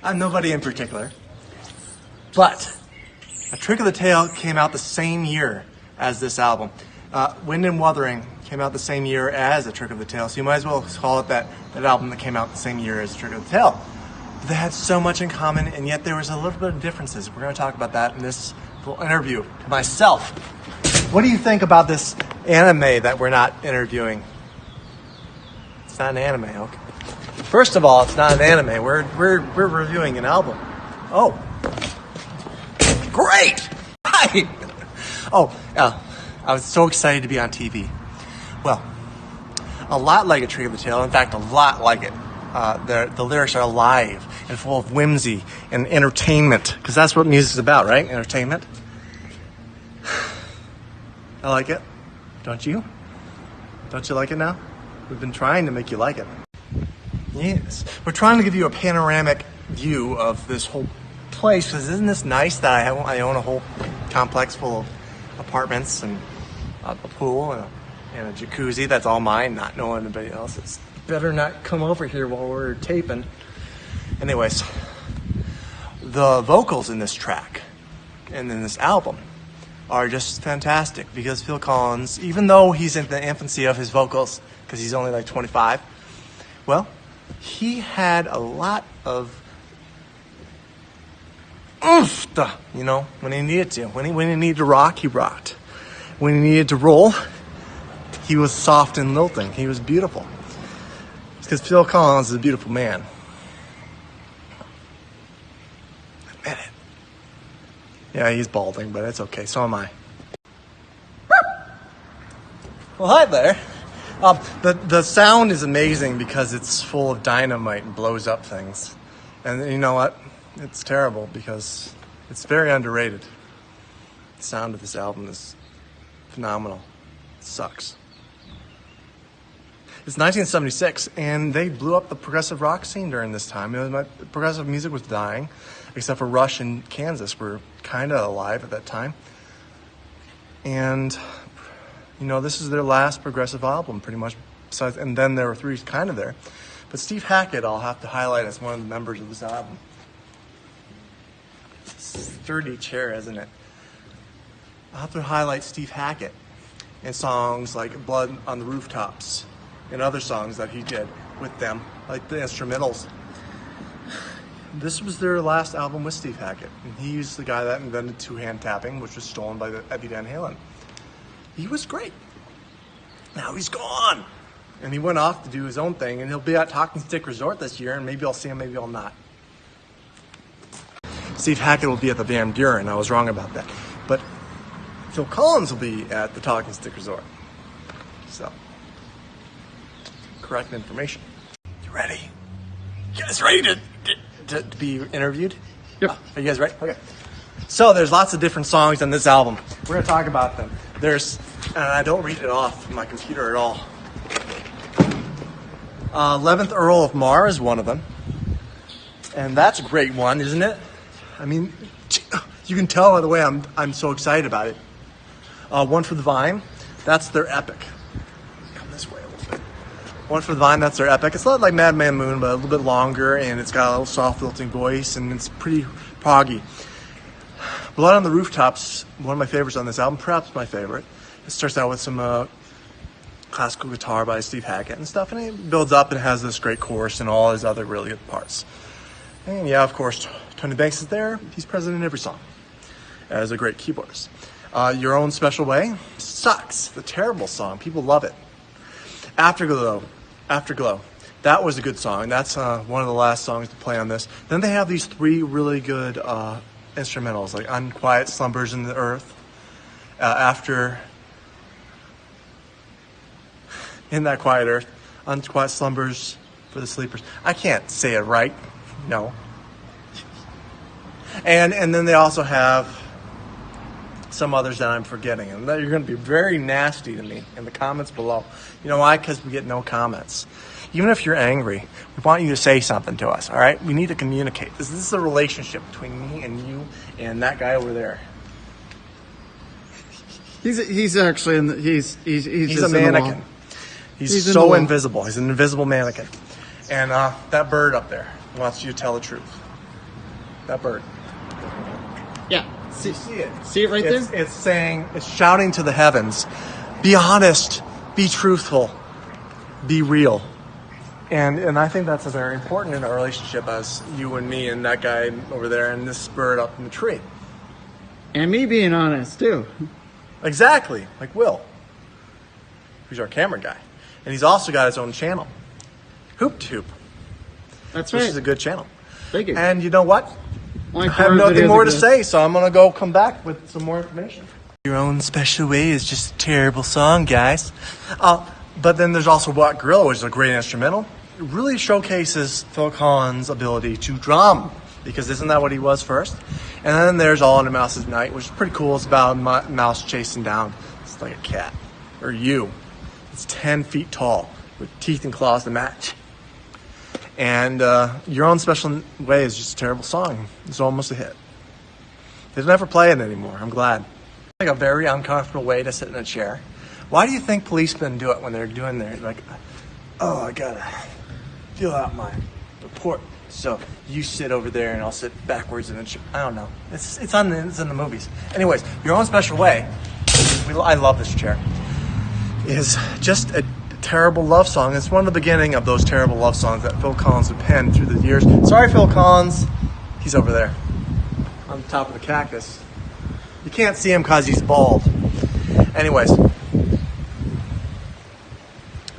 Nobody in particular. But A Trick of the Tail came out the same year as this album. Wind and Wuthering came out the same year as A Trick of the Tail, so you might as well call it that album that came out the same year as A Trick of the Tail. But they had so much in common, and yet there was a little bit of differences. We're going to talk about that in this little interview to myself. What do you think about this anime that we're not interviewing? It's not an anime, okay. First of all, it's not an anime. We're reviewing an album. Oh. Great! Hi! I was so excited to be on TV. Well, a lot like A Trick of the Tail. In fact, a lot like it. The lyrics are alive and full of whimsy and entertainment. Because that's what music's about, right? Entertainment. I like it. Don't you? Don't you like it now? We've been trying to make you like it. Yes. We're trying to give you a panoramic view of this whole place. Because isn't this nice that I own a whole complex full of apartments and a pool and a jacuzzi that's all mine, not no anybody else's. Better not come over here while we're taping. Anyways, the vocals in this track and in this album are just fantastic because Phil Collins, even though he's in the infancy of his vocals, because he's only like 25, well, he had a lot of oomph, you know, when he needed to. When he needed to rock, he rocked. When he needed to roll, he was soft and lilting. He was beautiful. It's because Phil Collins is a beautiful man. Admit it. Yeah, he's balding, but it's okay. So am I. Well, hi there. The sound is amazing because it's full of dynamite and blows up things. And you know what? It's terrible because it's very underrated. The sound of this album is phenomenal. It sucks. It's 1976, and they blew up the progressive rock scene during this time. Progressive music was dying, except for Rush and Kansas were kind of alive at that time. And, you know, this is their last progressive album, pretty much. Besides, and then there were three kind of there. But Steve Hackett, I'll have to highlight as one of the members of this album. Sturdy chair, isn't it? I'll have to highlight Steve Hackett in songs like Blood on the Rooftops and other songs that he did with them, like the instrumentals. This was their last album with Steve Hackett. And he's the guy that invented two-hand tapping, which was stolen by Eddie Van Halen. He was great. Now he's gone. And he went off to do his own thing, and he'll be at Talking Stick Resort this year, and maybe I'll see him, maybe I'll not. Steve Hackett will be at the Van Buren. I was wrong about that. But Phil Collins will be at the Talking Stick Resort. So, correct information. You ready? You guys ready to be interviewed? Yep. Are you guys ready? Okay. So there's lots of different songs on this album. We're going to talk about them. And I don't read it off my computer at all. 11th Earl of Mar is one of them. And that's a great one, isn't it? I mean, you can tell by the way I'm so excited about it. One for the Vine, that's their epic. Come this way a little bit. One for the Vine, that's their epic. It's not like Madman Moon, but a little bit longer, and it's got a little soft lilting voice, and it's pretty proggy. Blood on the Rooftops, one of my favorites on this album, perhaps my favorite. It starts out with some classical guitar by Steve Hackett and stuff, and it builds up and has this great chorus and all his other really good parts. And yeah, of course, Tony Banks is there. He's present in every song as a great keyboardist. Your Own Special Way sucks. It's a terrible song. People love it. Afterglow. That was a good song. That's one of the last songs to play on this. Then they have these three really good instrumentals, like Unquiet Slumbers in the Earth, After In That Quiet Earth, Unquiet Slumbers for the Sleepers. I can't say it right. No. And then they also have some others that I'm forgetting. And you're going to be very nasty to me in the comments below. You know why? Because we get no comments. Even if you're angry, we want you to say something to us, all right? We need to communicate. This is a relationship between me and you and that guy over there. He's actually in the, he's a mannequin. He's so invisible. He's an invisible mannequin. And that bird up there wants you to tell the truth. That bird. Yeah. You see it? See it right there? It's saying, it's shouting to the heavens, be honest, be truthful, be real. And I think that's very important in a relationship as you and me and that guy over there and this bird up in the tree. And me being honest, too. Exactly, like Will, who's our camera guy. And he's also got his own channel, Hoop to Hoop, That's which right. is a good channel. Thank you. And you know what? Only I have 4 nothing videos more to ago. say, so I'm going to go come back with some more information. Your Own Special Way is just a terrible song, guys. But then there's also What Gorilla, which is a great instrumental. It really showcases Phil Collins' ability to drum, because isn't that what he was first? And then there's All in a Mouse's Night, which is pretty cool. It's about a mouse chasing down. It's like a cat. Or you. It's 10 feet tall with teeth and claws to match. And Your Own Special Way is just a terrible song. It's almost a hit. They don't ever play it anymore. I'm glad. Like a very uncomfortable way to sit in a chair. Why do you think policemen do it when they're doing their, like, oh, I gotta fill out my report. So you sit over there and I'll sit backwards in a chair. I don't know. It's in the movies. Anyways, Your Own Special Way, I love this chair, is just a terrible love song. It's one of the beginning of those terrible love songs that Phil Collins would pen through the years. Sorry, Phil Collins. He's over there on top of the cactus. You can't see him because he's bald. Anyways,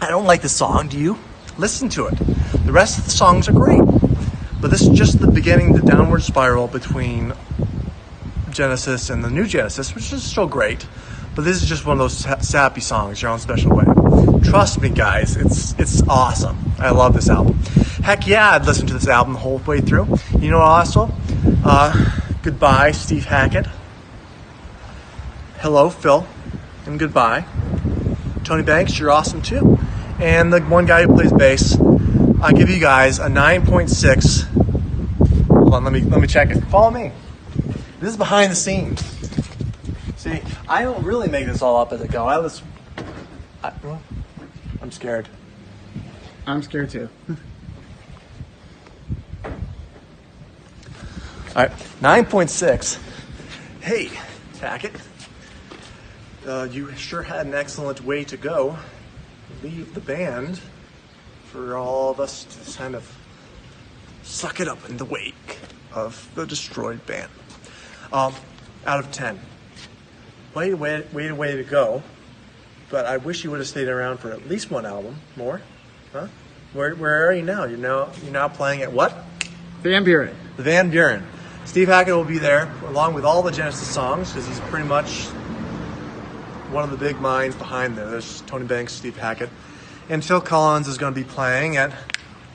I don't like this song. Do you? Listen to it. The rest of the songs are great. But this is just the beginning, the downward spiral between Genesis and the new Genesis, which is still great. But this is just one of those sappy songs, Your Own Special Way. Trust me, guys, it's awesome. I love this album. Heck yeah, I'd listen to this album the whole way through. You know, also, goodbye, Steve Hackett. Hello, Phil, and goodbye. Tony Banks, you're awesome too. And the one guy who plays bass, I give you guys a 9.6. Hold on, let me check it. Follow me. This is behind the scenes. See, I don't really make this all up as I go. I'm scared. I'm scared, too. All right, 9.6. Hey, Tackett. You sure had an excellent way to go. Leave the band for all of us to kind of suck it up in the wake of the destroyed band. Out of 10. Way to go. But I wish you would have stayed around for at least one album more. Huh? Where are you now? You're now playing at what? Van Buren. The Van Buren. Steve Hackett will be there along with all the Genesis songs because he's pretty much one of the big minds behind there. There's Tony Banks, Steve Hackett. And Phil Collins is going to be playing at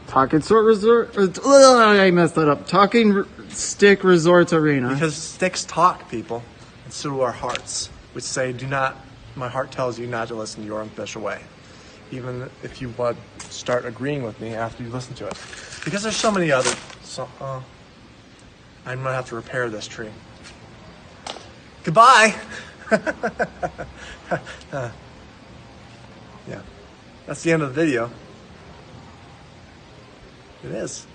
Talking Sword Resort. I messed that up. Talking Stick Resort Arena. because sticks talk, people, and so do our hearts, which say, "Do not." My heart tells you not to listen to Your Own Special Way, even if you would start agreeing with me after you listen to it, because there's so many other. I'm gonna have to repair this tree. Goodbye. Yeah, that's the end of the video. It is.